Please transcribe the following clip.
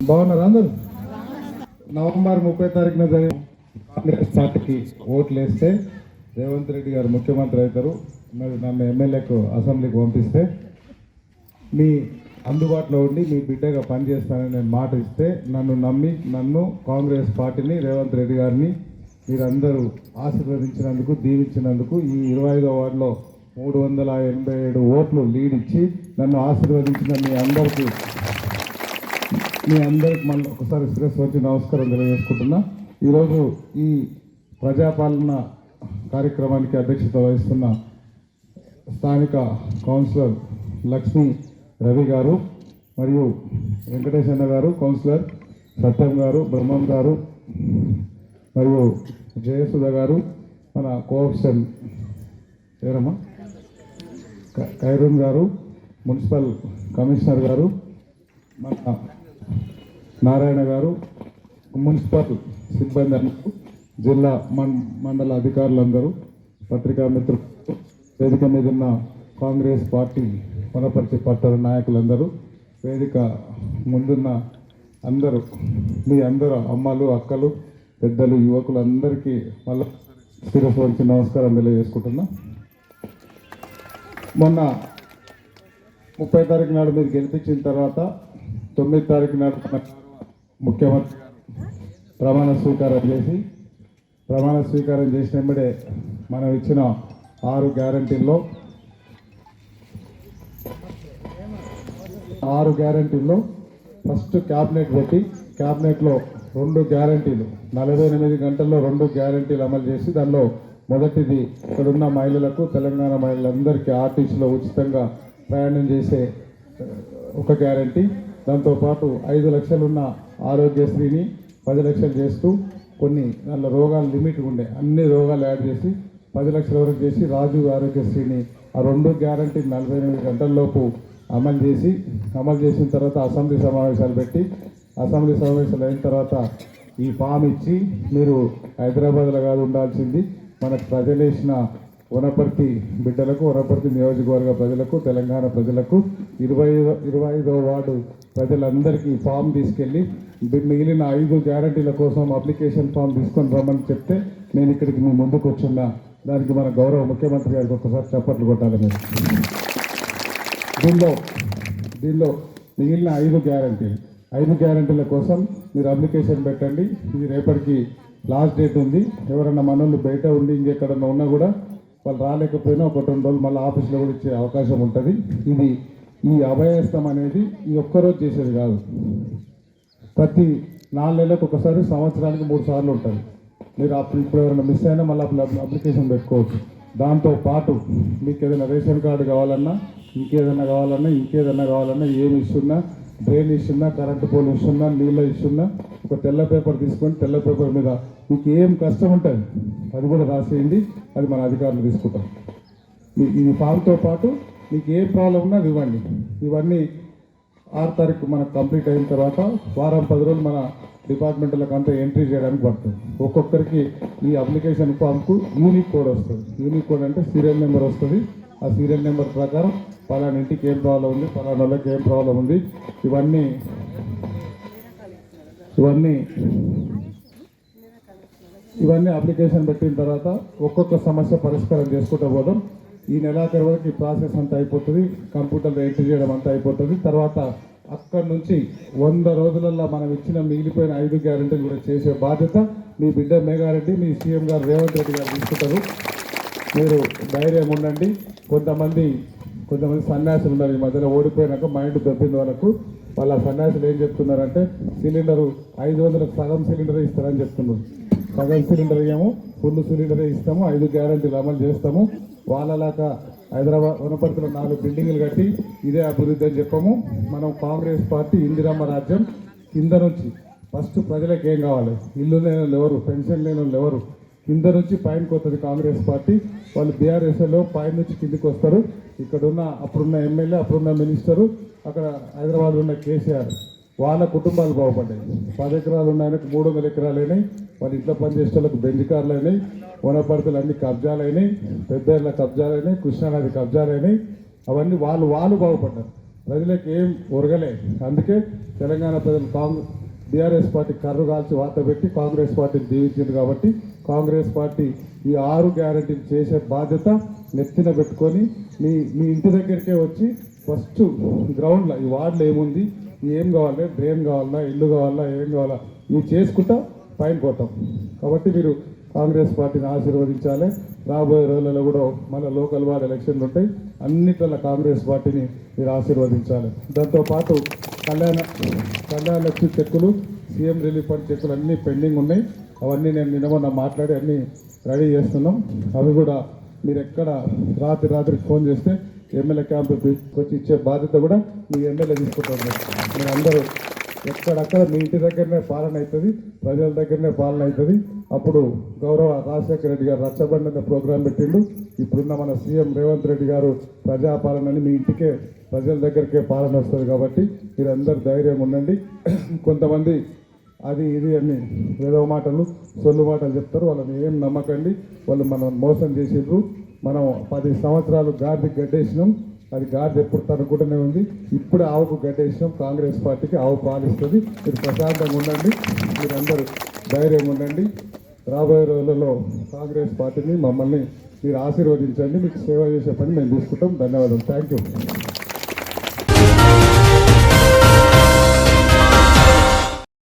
బాగున్నారు అందరు. నవంబర్ 30 తారీఖున జరిగిన కాంగ్రెస్ పార్టీకి ఓట్లు వేస్తే రేవంత్ రెడ్డి గారు ముఖ్యమంత్రి అవుతారు. మరి నన్ను ఎమ్మెల్యేకు అసెంబ్లీకి పంపిస్తే మీ అందుబాటులో ఉండి మీ బిడ్డగా పనిచేస్తానని నేను మాట ఇస్తే నన్ను నమ్మి కాంగ్రెస్ పార్టీని రేవంత్ రెడ్డి గారిని మీరందరూ ఆశీర్వదించినందుకు, దీవించినందుకు ఈ 25వ వార్డులో 387 ఓట్లు లీడ్ ఇచ్చి నన్ను ఆశీర్వదించిన మీ అందరికీ మళ్ళీ ఒకసారి శిరస్సు వచ్చి నమస్కారం తెలియజేసుకుంటున్నా. ఈరోజు ఈ ప్రజాపాలన కార్యక్రమానికి అధ్యక్షత వహిస్తున్న స్థానిక కౌన్సిలర్ లక్ష్మీ రవి గారు మరియు వెంకటేశన్న గారు, కౌన్సిలర్ సత్యం గారు, బ్రహ్మం గారు మరియు జయసుధ గారు, మన కోఆప్షన్ ఎవరమ్మా ఖైరూన్ గారు, మున్సిపల్ కమిషనర్ గారు, మన నారాయణ గారు, మున్సిపల్ సిబ్బంది అందరూ, జిల్లా మండల అధికారులందరూ, పత్రికా మిత్రులు, వేదిక మీద ఉన్న కాంగ్రెస్ పార్టీ వనపర్తి పట్టణ నాయకులందరూ, వేదిక ముందున్న అందరూ, మీ అందరూ అమ్మలు, అక్కలు, పెద్దలు, యువకులు అందరికీ మళ్ళీ శిరస్సు వంచి నమస్కారం తెలియజేసుకుంటున్నా. మొన్న 30 తారీఖు నాడు మీరు గెలిపించిన తర్వాత 9 తారీఖు నాడు ముఖ్యమంత్రి ప్రమాణ స్వీకారం చేసిన వెంబడే మనం ఇచ్చిన 6 గ్యారంటీల్లో ఫస్ట్ క్యాబినెట్ పెట్టి క్యాబినెట్లో 2 గ్యారంటీలు 48 గంటల్లో 2 గ్యారంటీలు అమలు చేసి దానిలో మొదటిది ఇక్కడున్న మహిళలకు, తెలంగాణ మహిళలందరికీ ఆర్టీసీలో ఉచితంగా ప్రయాణం చేసే ఒక గ్యారంటీ. దాంతోపాటు 5 లక్షలున్న ఆరోగ్యశ్రీని 10 లక్షలు చేస్తూ కొన్ని దానిలో రోగాలు లిమిట్ ఉండే అన్ని రోగాలు యాడ్ చేసి 10 లక్షల వరకు చేసి రాజీవ్ ఆరోగ్యశ్రీని ఆ 2 గ్యారంటీ 48 గంటల్లోపు అమలు చేసిన తర్వాత అసెంబ్లీ సమావేశాలు పెట్టి అసెంబ్లీ సమావేశాలు అయిన తర్వాత ఈ ఫామ్ ఇచ్చి మీరు హైదరాబాద్లో కాదు ఉండాల్సింది మనకు ప్రజలేసిన వనపర్తి బిడ్డలకు, వనపర్తి నియోజకవర్గ ప్రజలకు, తెలంగాణ ప్రజలకు 25వ వార్డు ప్రజలందరికీ ఫామ్ తీసుకెళ్ళి మిగిలిన 5 గ్యారంటీల కోసం అప్లికేషన్ ఫామ్ తీసుకొని రమ్మని చెప్తే నేను ఇక్కడికి మీ ముందుకు వచ్చున్నా. దానికి మన గౌరవ ముఖ్యమంత్రి గారికి ఒక్కసారి చప్పట్లు కొట్టాలి. మీరు దీనిలో మిగిలిన 5 గ్యారంటీల కోసం మీరు అప్లికేషన్ పెట్టండి. ఇది రేపటికి లాస్ట్ డేట్ ఉంది. ఎవరన్నా మనోళ్ళు బయట ఉండి ఇంకెక్కడన్నా ఉన్నా కూడా వాళ్ళు రాలేకపోయినా 1-2 రోజులు మళ్ళీ ఆఫీస్లో కూడా ఇచ్చే అవకాశం ఉంటుంది. ఈ అభయస్థం అనేది ఈ ఒక్కరోజు చేసేది కాదు, ప్రతి 4 నెలలకు ఒకసారి, సంవత్సరానికి 3 సార్లు ఉంటుంది. మీరు ఇప్పుడు ఎవరైనా మిస్ అయినా మళ్ళీ అప్లికేషన్ పెట్టుకోవచ్చు. దాంతోపాటు మీకు ఏదైనా రేషన్ కార్డు కావాలన్నా, ఇంకేదైనా కావాలన్నా ఏమి ఇస్తున్నా, డ్రైన్ ఇస్తున్నా, కరెంటు పోల్ ఇస్తున్నా, నీళ్ళ ఇస్తున్నా, ఒక తెల్ల పేపర్ తీసుకొని తెల్ల పేపర్ మీద మీకు ఏం కష్టం ఉంటుంది అది కూడా రాసేయండి. అది మన అధికారులు తీసుకుంటాం. ఈ ఫామ్తో పాటు మీకు ఏ ప్రాబ్లం ఉన్నా అది ఇవ్వండి. ఇవన్నీ 6 తారీఖు మనకు కంప్లీట్ అయిన తర్వాత వారం 10 రోజులు మన డిపార్ట్మెంట్లకు అంతా ఎంట్రీ చేయడానికి పడుతుంది. ఒక్కొక్కరికి ఈ అప్లికేషన్ ఫామ్కు యూనిక్ కోడ్ వస్తుంది. యూనిక్ కోడ్ అంటే సీరియల్ నెంబర్ వస్తుంది. ఆ సీరియల్ నెంబర్ ప్రకారం పలానా ఇంటికి ఏం ప్రాబ్లం ఉంది, పలానా వాళ్ళకి ఏం ప్రాబ్లం ఉంది, ఇవన్నీ అప్లికేషన్ పెట్టిన తర్వాత ఒక్కొక్క సమస్య పరిష్కారం చేసుకుంటూ పోదాం. ఈ నెలాఖరు వరకు ఈ ప్రాసెస్ అంతా అయిపోతుంది. కంప్యూటర్లో ఎంట్రీ చేయడం అంతా అయిపోతుంది. తర్వాత అక్కడి నుంచి 100 రోజులలో మనం ఇచ్చిన మిగిలిపోయిన 5 గ్యారెంటీలు కూడా చేసే బాధ్యత మీ బిడ్డ మేఘారెడ్డి, మీ సీఎం గారు రేవంత్ రెడ్డి గారు తీసుకుంటారు. మీరు ధైర్యం ఉండండి. కొంతమంది సన్యాసులు ఉన్నారు ఈ మధ్యలో, ఓడిపోయినాక మైండ్ దొబ్బింది వాళ్ళ సన్యాసులు ఏం చెప్తున్నారంటే సిలిండరు 500కు సగం సిలిండరే ఇస్తారని చెప్తున్నారు. సగం సిలిండర్ ఏమో ఫుల్ సిలిండరే ఇస్తాము, 5 గ్యారెంటీలు అమలు చేస్తాము. వాళ్ళలాగా హైదరాబాద్ వనపర్తిలో 4 బిల్డింగులు కట్టి ఇదే అభివృద్ధి అని చెప్పము. మనం కాంగ్రెస్ పార్టీ ఇందిరమ్మ రాజ్యం కింద నుంచి ఫస్ట్ ప్రజలకు ఏం కావాలి, ఇల్లు లేని వాళ్ళు ఎవరు, పెన్షన్ లేని వాళ్ళు ఎవరు, కింద నుంచి పైనకి వస్తుంది కాంగ్రెస్ పార్టీ. వాళ్ళు బీఆర్ఎస్లో పై నుంచి కిందికి వస్తారు. ఇక్కడున్న అప్పుడున్న ఎమ్మెల్యే, అప్పుడున్న మినిస్టరు, అక్కడ హైదరాబాద్లో ఉన్న కేసీఆర్, వాళ్ళ కుటుంబాలు బాగుపడ్డాయి. 10 ఎకరాలు ఉన్న ఆయనకు 300 ఎకరాలు అయినాయి. వాళ్ళ ఇంట్లో పనిచేసే వాళ్ళకు బెంజ్ కార్లు అయినాయి. వనపర్తులు అన్ని కబ్జాలు అయినాయి, పెద్ద కబ్జాలు అయినాయి, కృష్ణానది కబ్జాలు అయినాయి. అవన్నీ వాళ్ళు బాగుపడ్డారు. ప్రజలకు ఏం ఒరగలే. అందుకే తెలంగాణ ప్రజలు బీఆర్ఎస్ పార్టీ కర్రు కాల్చి వార్త పెట్టి కాంగ్రెస్ పార్టీని దీవించింది. కాబట్టి కాంగ్రెస్ పార్టీ ఈ 6 గ్యారెంటీలు చేసే బాధ్యత నెత్తిన పెట్టుకొని మీ ఇంటి దగ్గరికే వచ్చి ఫస్ట్ గ్రౌండ్లో ఈ వార్డులో ఏముంది, ఏం కావాలి, డ్రైన్ కావాలా, ఇల్లు కావాలా, ఏం కావాలా ఇవి చేసుకుంటా పైన పోతాం. కాబట్టి మీరు కాంగ్రెస్ పార్టీని ఆశీర్వదించాలి. రాబోయే రోజులలో కూడా మన లోకల్ వార్డ్ ఎలక్షన్లు ఉంటాయి, అన్నిట్ల కాంగ్రెస్ పార్టీని మీరు ఆశీర్వదించాలి. దాంతోపాటు కళ్యాణ లక్ష్మి చెక్కులు, సీఎం రిలీఫ్ ఫండ్ చెక్కులు అన్నీ పెండింగ్ ఉన్నాయి. అవన్నీ నేను నిన్న మాట్లాడి అన్నీ రెడీ చేస్తున్నాం. అవి కూడా మీరు ఎక్కడ రాత్రి ఫోన్ చేస్తే ఎమ్మెల్యే క్యాంపు వచ్చి ఇచ్చే బాధ్యత కూడా మీ ఎమ్మెల్యే తీసుకుంటారు. మీరు అందరూ ఎక్కడక్కడ మీ ఇంటి దగ్గరనే పాలన అవుతుంది, ప్రజల దగ్గరనే పాలన అవుతుంది. అప్పుడు గౌరవ రాజశేఖర రెడ్డి గారు రచ్చబండ అనే ప్రోగ్రాం పెట్టిండు. ఇప్పుడున్న మన సీఎం రేవంత్ రెడ్డి గారు ప్రజాపాలనని మీ ఇంటికే ప్రజల దగ్గరికే పాలన వస్తుంది. కాబట్టి మీరందరూ ధైర్యం ఉండండి. కొంతమంది అది ఇది అన్ని ఏదో మాటలు సొల్లు మాటలు చెప్తారు, వాళ్ళని ఏం నమ్మకండి. వాళ్ళు మనం మోసం చేసిండ్రు. మనం 10 సంవత్సరాలు గాడికి గడ్డేసినాం, అది గాడి ఎప్పుడు తనుకుంటూనే ఉంది. ఇప్పుడు ఆవుకు గడ్డేసినాం. కాంగ్రెస్ పార్టీకి ఆవు పాలిస్తుంది. మీరు ప్రశాంతంగా ఉండండి, మీరందరూ ధైర్యం ఉండండి. రాబోయే రోజులలో కాంగ్రెస్ పార్టీని మమ్మల్ని మీరు ఆశీర్వదించండి. మీకు సేవ చేసే పని మేము తీసుకుంటాం. ధన్యవాదాలు. Thank you.